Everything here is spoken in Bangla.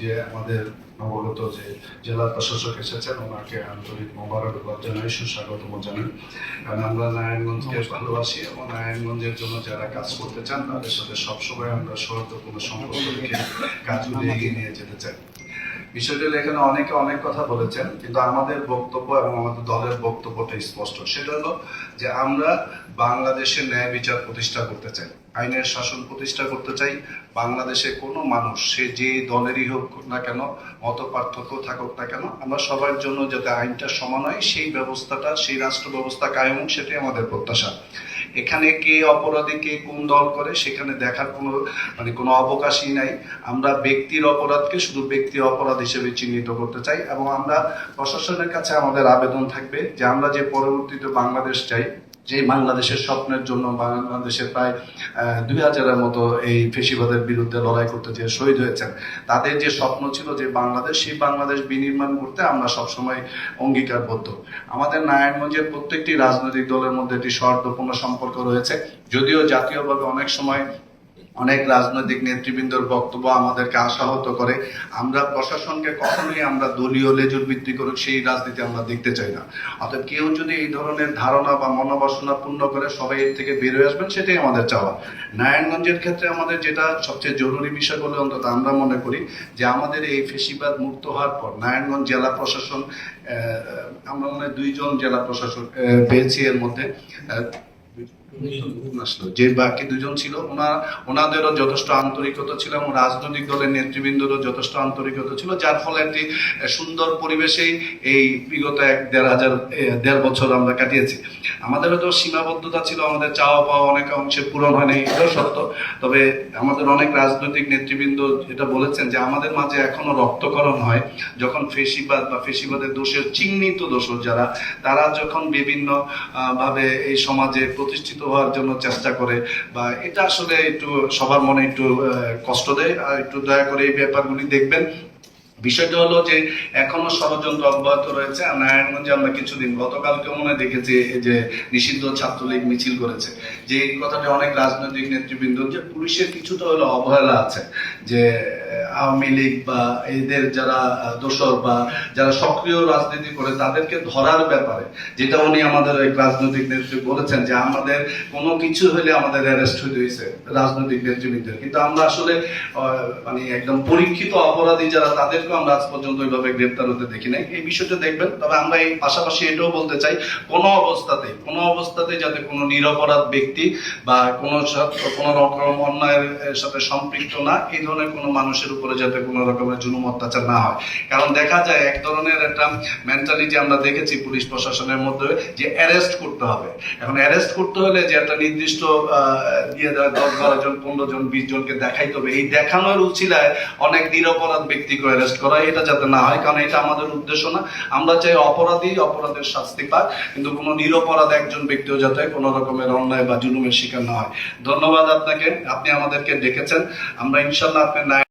যে আমাদের নবগত যে জেলা প্রশাসক এসেছেন, ওনাকে আন্তরিক মোবারকবাদ জানাই, সুস্বাগতম জানাই। কারণ আমরা নারায়ণগঞ্জকে ভালোবাসি এবং নারায়ণগঞ্জের জন্য যারা কাজ করতে চান তাদের সাথে সবসময় আমরা সৌহার্দ্যপূর্ণ সম্পর্ক রেখে কাজগুলি এগিয়ে নিয়ে যেতে চাই। বিষয়টি এখানে অনেকে অনেক কথা বলেছেন, কিন্তু আমাদের বক্তব্য এবং আমাদের দলের বক্তব্যটা স্পষ্ট। সেটা হলো যে আমরা বাংলাদেশের ন্যায় বিচার প্রতিষ্ঠা করতে চাই, আইনের শাসন প্রতিষ্ঠা করতে চাই। বাংলাদেশে কোনো মানুষ, সে যে দলেরই হোক না কেন, মত পার্থক্য থাকুক না কেন, আমরা সবার জন্য যাতে আইনটা সমান হয় সেই ব্যবস্থাটা, সেই রাষ্ট্র ব্যবস্থা কায়েম হোক, সেটাই আমাদের প্রত্যাশা। এখানে কে অপরাধী, কে কোন দল করে সেখানে দেখার কোনো অবকাশই নাই। আমরা ব্যক্তির অপরাধকে শুধু ব্যক্তি অপরাধ হিসেবে চিহ্নিত করতে চাই এবং আমরা প্রশাসনের কাছে আমাদের আবেদন থাকবে যে আমরা যে পরবর্তীতে বাংলাদেশ চাই, যে বাংলাদেশের স্বপ্নের জন্য বাংলাদেশের প্রায় 2000-এর মতো এই ফেসিবাদের বিরুদ্ধে লড়াই করতে যে শহীদ হয়েছেন, তাদের যে স্বপ্ন ছিল যে বাংলাদেশ, সেই বাংলাদেশ বিনির্মাণ করতে আমরা সবসময় অঙ্গীকারবদ্ধ। আমাদের নারায়ণগঞ্জের প্রত্যেকটি রাজনৈতিক দলের মধ্যে একটি সৌহার্দ্যপূর্ণ সম্পর্ক রয়েছে, যদিও জাতীয়ভাবে অনেক সময় অনেক রাজনৈতিক নেতৃবৃন্দর বক্তব্য আমাদেরকে আশাহত করে। আমরা প্রশাসনকে কখনোই আমরা দলীয় লেজুর ভিত্তি করে সেই রাজনীতি আমরা দেখতে চাই না। অর্থাৎ কেউ যদি এই ধরনের ধারণা বা মনোবাসনা পূর্ণ করে সবাই এর থেকে বের হয়ে আসবেন, সেটাই আমাদের চাওয়া। নারায়ণগঞ্জের ক্ষেত্রে আমাদের যেটা সবচেয়ে জরুরি বিষয় বলে অন্তত আমরা মনে করি যে আমাদের এই ফেসিবাদ মুক্ত হওয়ার পর নারায়ণগঞ্জ জেলা প্রশাসন, আমরা মনে হয় 2 জন জেলা প্রশাসক পেয়েছি, এর মধ্যে যে বাকি 2 জন ছিল ওনাদেরও যথেষ্ট আন্তরিকতা ছিল এবং রাজনৈতিক দলের নেতৃবৃন্দরও যথেষ্ট আন্তরিকতা ছিল, যার ফলে একটি সুন্দর পরিবেশেই এই বিগত 1.5 বছর আমরা কাটিয়েছি। আমাদের হয়তো সীমাবদ্ধতা ছিল, আমাদের চাওয়া পাওয়া অনেক অংশে পূরণ হয়নি, এটাও সত্য। তবে আমাদের অনেক রাজনৈতিক নেতৃবৃন্দ এটা বলেছেন যে আমাদের মাঝে এখনো রক্তক্ষরণ হয় যখন ফেসিবাদ বা ফেসিবাদের দোষের চিহ্নিত দোষর যারা, তারা যখন বিভিন্ন ভাবে এই সমাজে প্রতিষ্ঠিত হওয়ার জন্য চেষ্টা করে, বা এটা আসলে একটু সবার মনে একটু কষ্ট দেয়। আর একটু দয়া করে এই ব্যাপারগুলি দেখবেন। বিষয়টা হলো যে এখনো ষড়যন্ত্র অব্যাহত রয়েছে। নারায়ণগঞ্জে আমরা কিছুদিন গতকালকে মনে দেখেছি যে নিষিদ্ধ ছাত্রলীগ মিছিল করেছে, যে এই কথাটা অনেক রাজনৈতিক নেতৃবৃন্দ, যে পুলিশের কিছুটা হলো অবহেলা আছে, যে আওয়ামী লীগ বা এদের যারা দোসর বা যারা সক্রিয় রাজনীতি করে তাদেরকে ধরার ব্যাপারে, যেটা উনি আমাদের এক রাজনৈতিক নেতৃত্ব বলেছেন যে আমাদের কোনো কিছু হলে আমাদের অ্যারেস্ট হয়ে হয়েছে রাজনৈতিক নেতৃবৃন্দের, কিন্তু আমরা আসলে মানে একদম পরীক্ষিত অপরাধী যারা, তাদেরকে আমরা আজ পর্যন্ত ওইভাবে গ্রেপ্তার হতে দেখি নাই। এই বিষয়টা দেখবেন। তবে আমরা এই পাশাপাশি এটাও বলতে চাই, কোনো অবস্থাতেই যাতে কোনো নিরপরাধ ব্যক্তি বা কোনো রকম অন্যায়ের সাথে সম্পৃক্ত না, এই ধরনের কোনো মানুষের উপরে যাতে কোনো রকমের জুলুম অত্যাচার না হয়। কারণ দেখা যায় এক ধরনের একটা মেন্টালিটি আমরা দেখেছি পুলিশ প্রশাসনের মধ্যে, যে অ্যারেস্ট করতে হবে। এখন অ্যারেস্ট করতে হলে যে একটা নির্দিষ্ট 10-12 জন 15 জন 20 জনকে দেখাইতে হবে, এই দেখানোর উচিলায় অনেক নিরপরাধ ব্যক্তিকে অ্যারেস্ট করা, এটা যাতে না হয়। কারণ এটা আমাদের উদ্দেশ্য না। আমরা চাই অপরাধের শাস্তি পাক, কিন্তু কোনো নিরপরাধ একজন ব্যক্তিও যাতে কোনো রকমের অন্যায় বা জুলুমের শিকার না হয়। ধন্যবাদ আপনাকে, আপনি আমাদেরকে ডেকেছেন। আমরা ইনশাল্লাহ আপনার